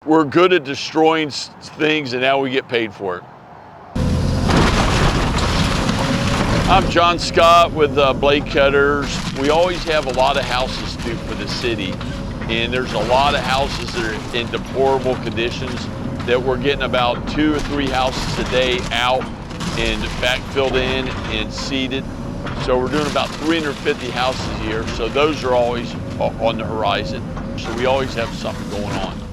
We're good at destroying things, and now we get paid for it. I'm John Scott with Bladecutters. We always have a lot of houses to do for the city, and there's a lot of houses that are in deplorable conditions that we're getting about 2 or 3 houses a day out and backfilled in and seeded. So we're doing about 350 houses a year, so those are always on the horizon. So we always have something going on.